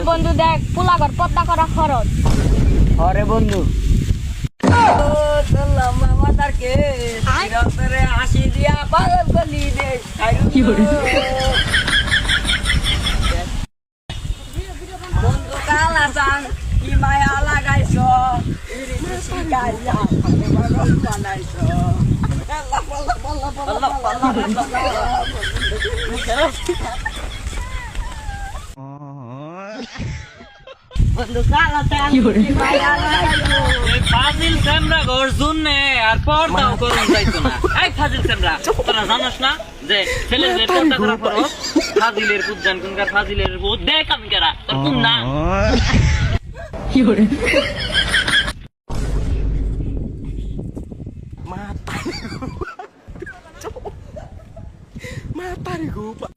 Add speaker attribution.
Speaker 1: বন্ধু দেখ পোলাঘর পদ্মা করা খরচ।
Speaker 2: আরে বন্ধু হাসি দিয়া পাগল করলি রে। বন্ধু কালা চান কি মায়া লাগাইছ বানাইছ বন্ধু কালা চান কি মায়া লাগাইছ।
Speaker 3: ফাজিল ক্যামেরা গর্জুন নে আর পর্দাও করুন যাইতো না। এই ফাজিল ক্যামেরা তোরা জানাস না যে ছেলেদের পর্দা করা ফরজ? ফাজিলের পুত জান কোনকার ফাজিলের পুত দেখ আমি কেরা তোর কোন না
Speaker 4: Matari ko pa.